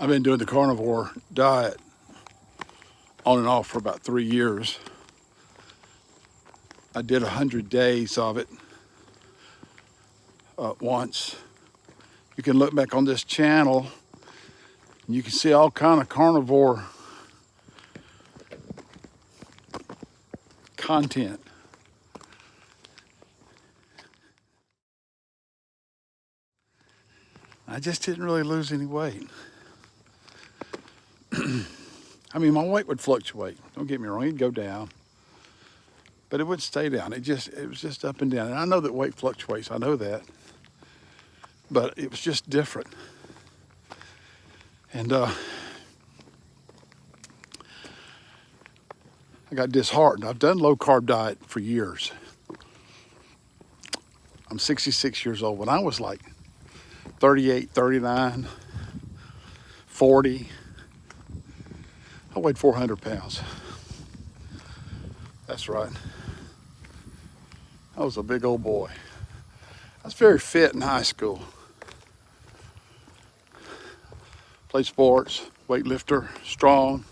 I've been doing the carnivore diet on and off for about 3 years. I did 100 days of it once. You can look back on this channel and you can see all kind of carnivore content. I just didn't really lose any weight. I mean, my weight would fluctuate. Don't get me wrong, it'd go down, but it would stay down. It was just up and down. And I know that weight fluctuates. I know that, but it was just different. And I got disheartened. I've done low carb diet for years. I'm 66 years old. When I was like 38, 39, 40, I weighed 400 pounds. That's right. I was a big old boy. I was very fit in high school. Played sports, weightlifter, strong.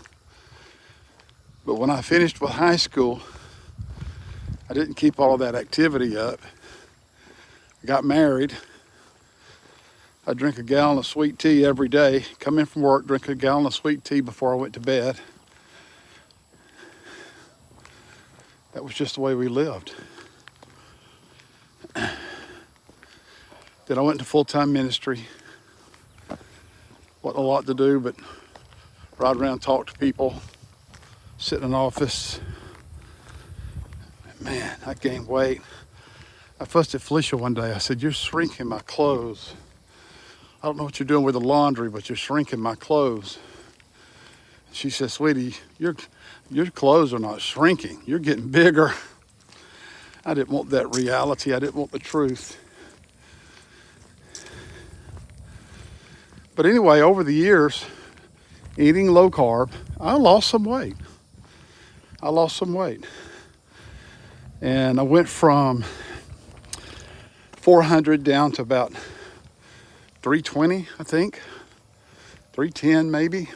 But when I finished with high school, I didn't keep all of that activity up. I got married. I drink a gallon of sweet tea every day. Come in from work, drink a gallon of sweet tea before I went to bed. That was just the way we lived. Then I went into full-time ministry. Wasn't a lot to do, but ride around, talk to people, sit in an office. Man, I gained weight. I fussed at Felicia one day. I said, "You're shrinking my clothes. I don't know what you're doing with the laundry, but you're shrinking my clothes." She said, "Sweetie, your clothes are not shrinking. You're getting bigger." I didn't want that reality. I didn't want the truth. But anyway, over the years, eating low carb, I lost some weight. And I went from 400 down to about 320, I think, 310 maybe.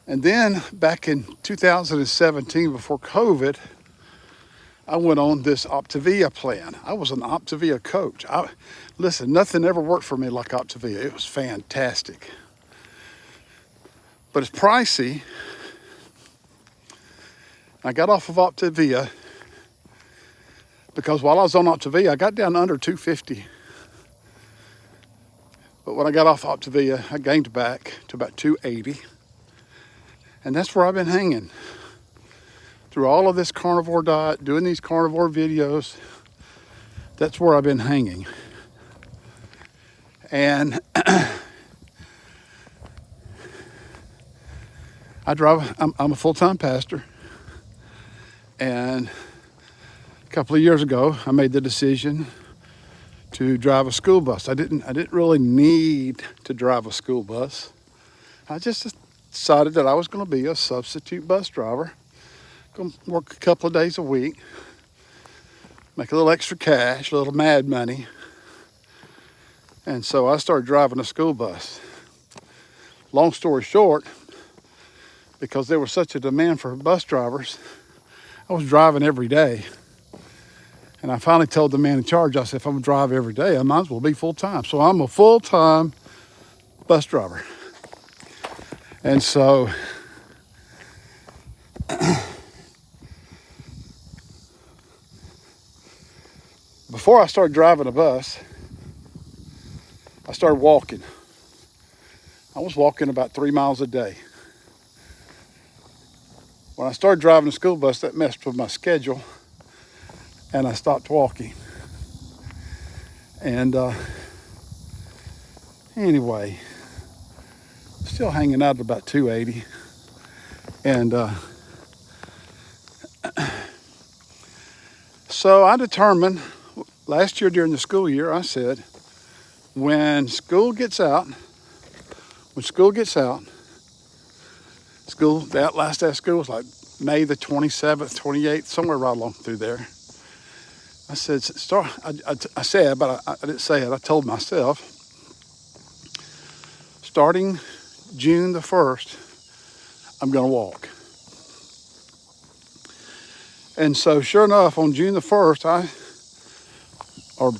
And then back in 2017, before COVID, I went on this Optavia plan. I was an Optavia coach. Listen, nothing ever worked for me like Optavia. It was fantastic. But it's pricey. I got off of Optavia because while I was on Optavia, I got down under 250. But when I got off Optavia, I gained back to about 280. And that's where I've been hanging. Through all of this carnivore diet, doing these carnivore videos, that's where I've been hanging. And I'm a full-time pastor. And a couple of years ago, I made the decision to drive a school bus. I didn't really need to drive a school bus. I just decided that I was going to be a substitute bus driver. Going to work a couple of days a week, make a little extra cash, a little mad money. And so I started driving a school bus. Long story short, because there was such a demand for bus drivers, I was driving every day. And I finally told the man in charge, I said, if I'm going to drive every day, I might as well be full-time. So I'm a full-time bus driver. And so before I started driving a bus, I started walking. I was walking about 3 miles a day. When I started driving a school bus, that messed with my schedule, and I stopped walking. And anyway, still hanging out at about 280. And so I determined last year during the school year, I said, when school gets out, that last day of school was like May the 27th, 28th, somewhere right along through there. I said, I didn't say it, I told myself, starting June the 1st, I'm going to walk. And so sure enough, on June the 1st, or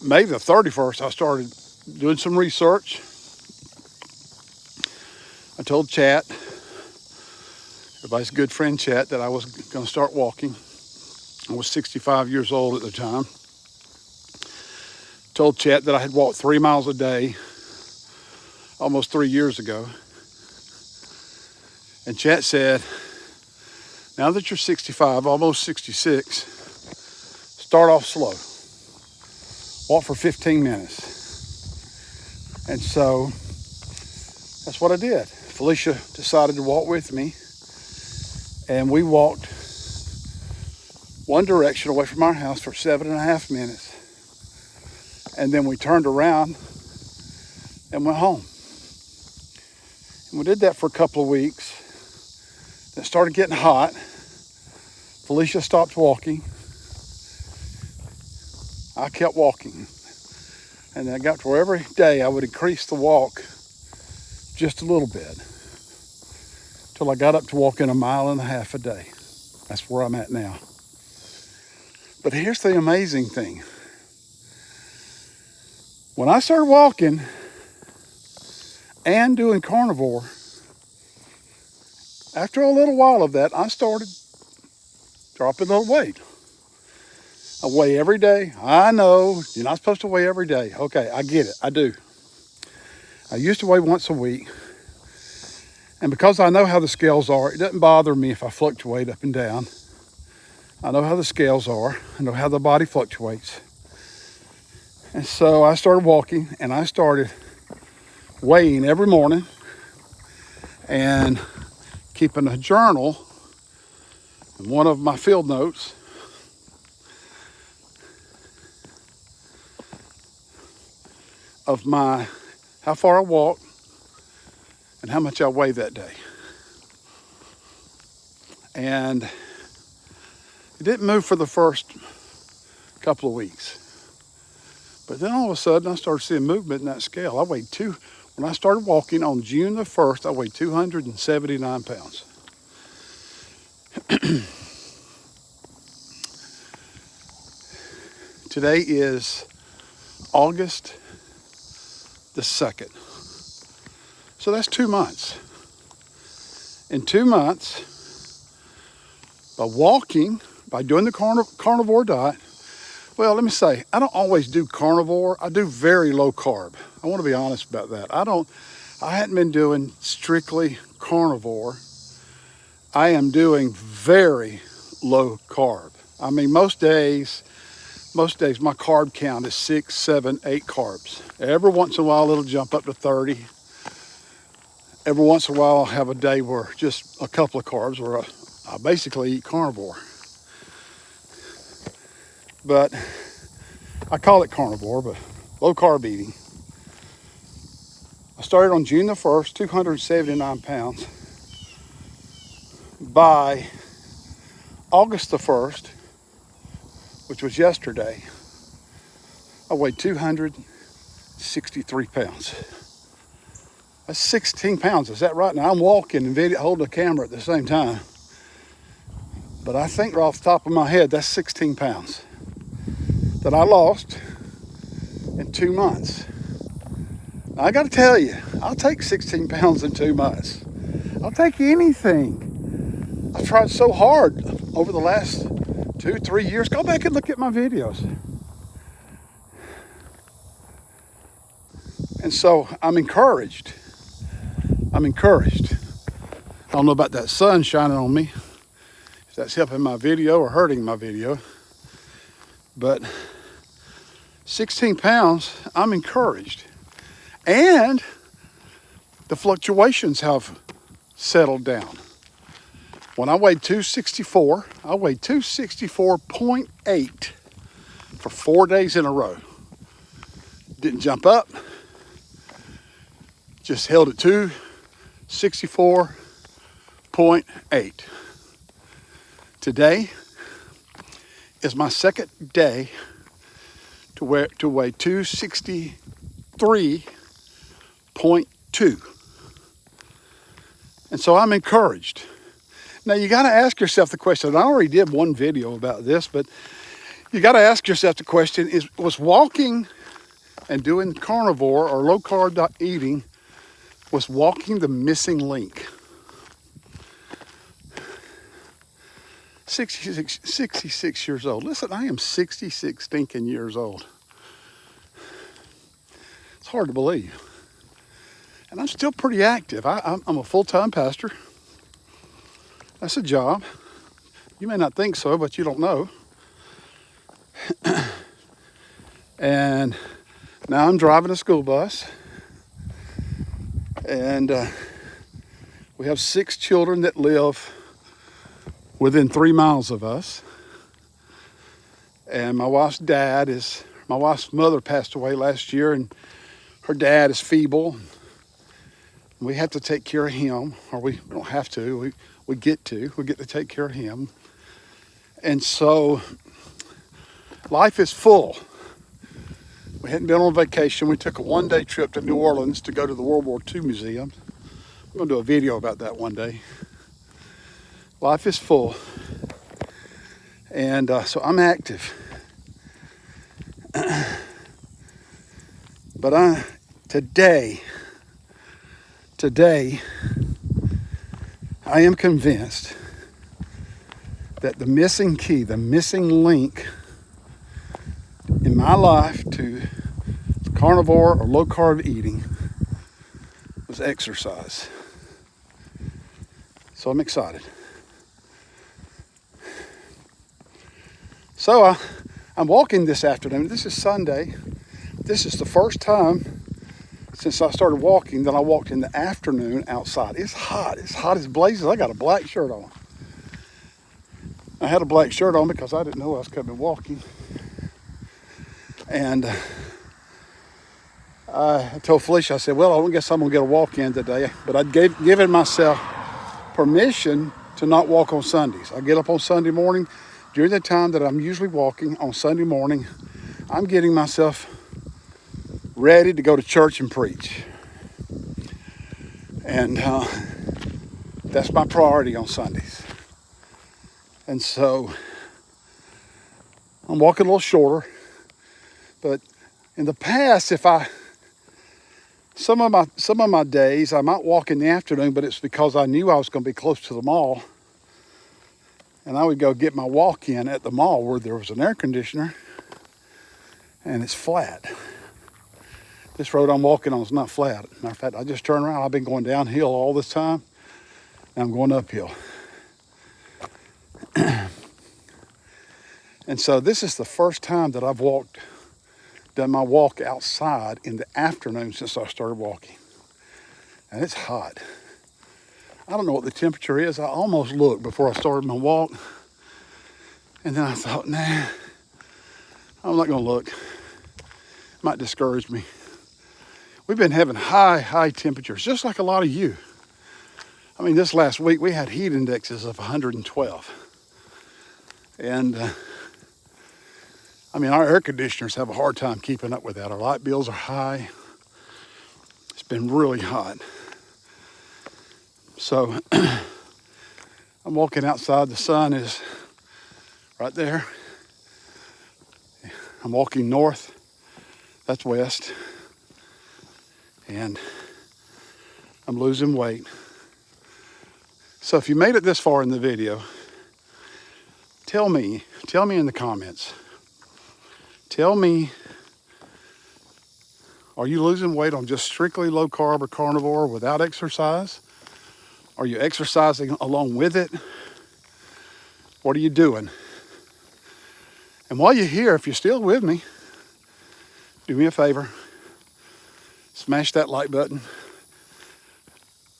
May the 31st, I started doing some research. I told Chat, everybody's good friend Chat, that I was going to start walking. I was 65 years old at the time. Told Chat that I had walked 3 miles a day almost 3 years ago. And Chat said, now that you're 65, almost 66, start off slow. Walk for 15 minutes. And so that's what I did. Felicia decided to walk with me, and we walked one direction away from our house for 7.5 minutes. And then we turned around and went home. And we did that for a couple of weeks. It started getting hot. Felicia stopped walking. I kept walking. And I got to where every day I would increase the walk just a little bit till I got up to walking 1.5 miles a day. That's where I'm at now. But here's the amazing thing. When I started walking and doing carnivore, after a little while of that, I started dropping a little weight. I weigh every day. I know you're not supposed to weigh every day. Okay, I get it. I do. I used to weigh once a week. And because I know how the scales are, it doesn't bother me if I fluctuate up and down. I know how the scales are. I know how the body fluctuates. And so I started walking, and I started weighing every morning and keeping a journal. And one of my field notes of how far I walked and how much I weighed that day. And it didn't move for the first couple of weeks. But then all of a sudden I started seeing movement in that scale. When I started walking on June the 1st, I weighed 279 pounds. Today is August the 2nd. So that's 2 months. In 2 months, by walking, by doing the carnivore diet, well, let me say, I don't always do carnivore. I do very low carb. I want to be honest about that. I hadn't been doing strictly carnivore. I am doing very low carb. I mean, most days my carb count is 6, 7, 8 carbs. Every once in a while it'll jump up to 30. Every once in a while I'll have a day where just a couple of carbs where I basically eat carnivore. But I call it carnivore, but low carb eating. I started on June the 1st, 279 pounds. By August the 1st, which was yesterday, I weighed 263 pounds. That's 16 pounds, is that right? Now I'm walking and holding the camera at the same time. But I think right off the top of my head, that's 16 pounds that I lost in 2 months. Now, I got to tell you, I'll take 16 pounds in 2 months. I'll take anything. I've tried so hard over the last 2-3 years. Go back and look at my videos. And so I'm encouraged. I don't know about that sun shining on me, if that's helping my video or hurting my video. But 16 pounds, I'm encouraged. And the fluctuations have settled down. When I weighed 264, I weighed 264.8 for 4 days in a row. Didn't jump up, just held at 264.8. Today is my second day to weigh 263.2. too. And so I'm encouraged. Now you got to ask yourself the question, and I already did one video about this, but you got to ask yourself the question, was walking and doing carnivore or low carb eating, was walking the missing link? 66 years old. Listen, I am 66 stinking years old. It's hard to believe. And I'm still pretty active. I'm a full-time pastor. That's a job. You may not think so, but you don't know. And now I'm driving a school bus. And we have 6 children that live within 3 miles of us. And my wife's mother passed away last year, and her dad is feeble. We have to take care of him, or we don't have to, we get to take care of him. And so life is full. We hadn't been on vacation. We took a one-day trip to New Orleans to go to the World War II Museum. I'm going to do a video about that one day. Life is full. And so I'm active. But today, I am convinced that the missing key, the missing link in my life to carnivore or low carb eating was exercise. So I'm excited. So I'm walking this afternoon. This is Sunday. This is the first time since I started walking that I walked in the afternoon outside. It's hot. It's hot as blazes. I got a black shirt on. I had a black shirt on because I didn't know I was coming walking. And I told Felicia, I said, well, I guess I'm going to get a walk in today. But I'd given myself permission to not walk on Sundays. I get up on Sunday morning. During the time that I'm usually walking on Sunday morning, I'm getting myself ready to go to church and preach. And that's my priority on Sundays. And so I'm walking a little shorter. But in the past, some of my days, I might walk in the afternoon, but it's because I knew I was going to be close to the mall. And I would go get my walk in at the mall where there was an air conditioner and it's flat. This road I'm walking on is not flat. Matter of fact, I just turned around. I've been going downhill all this time. Now I'm going uphill. And so this is the first time that I've done my walk outside in the afternoon since I started walking. And it's hot. I don't know what the temperature is. I almost looked before I started my walk. And then I thought, nah, I'm not going to look. It might discourage me. We've been having high temperatures, just like a lot of you. I mean, this last week we had heat indexes of 112. And I mean, our air conditioners have a hard time keeping up with that. Our light bills are high. It's been really hot. So I'm walking outside. The sun is right there. I'm walking north. That's west. And I'm losing weight. So if you made it this far in the video, tell me in the comments. Tell me, are you losing weight on just strictly low carb or carnivore without exercise? Are you exercising along with it? What are you doing? And while you're here, if you're still with me, do me a favor. Smash that like button.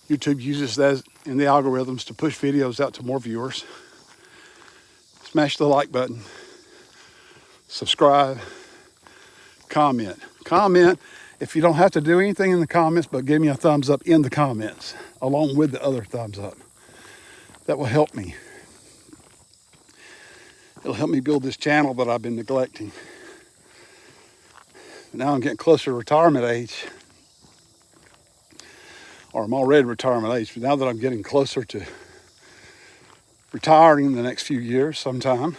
YouTube uses that in the algorithms to push videos out to more viewers. Smash the like button. Subscribe. Comment. Comment if you don't have to do anything in the comments, but give me a thumbs up in the comments along with the other thumbs up. That will help me. It'll help me build this channel that I've been neglecting. Now I'm getting closer to retirement age. or I'm already retirement age, but now that I'm getting closer to retiring in the next few years sometime,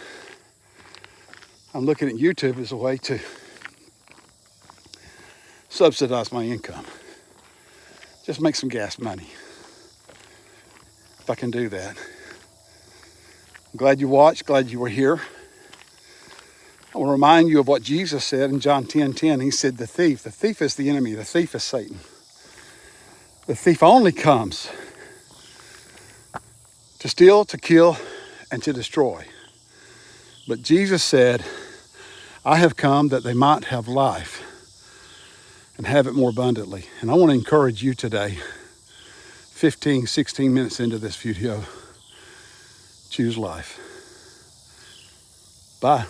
I'm looking at YouTube as a way to subsidize my income. Just make some gas money. If I can do that. I'm glad you watched, glad you were here. I want to remind you of what Jesus said in John 10:10. He said, the thief is the enemy, the thief is Satan. The thief only comes to steal, to kill, and to destroy. But Jesus said, I have come that they might have life and have it more abundantly. And I want to encourage you today, 15, 16 minutes into this video, choose life. Bye.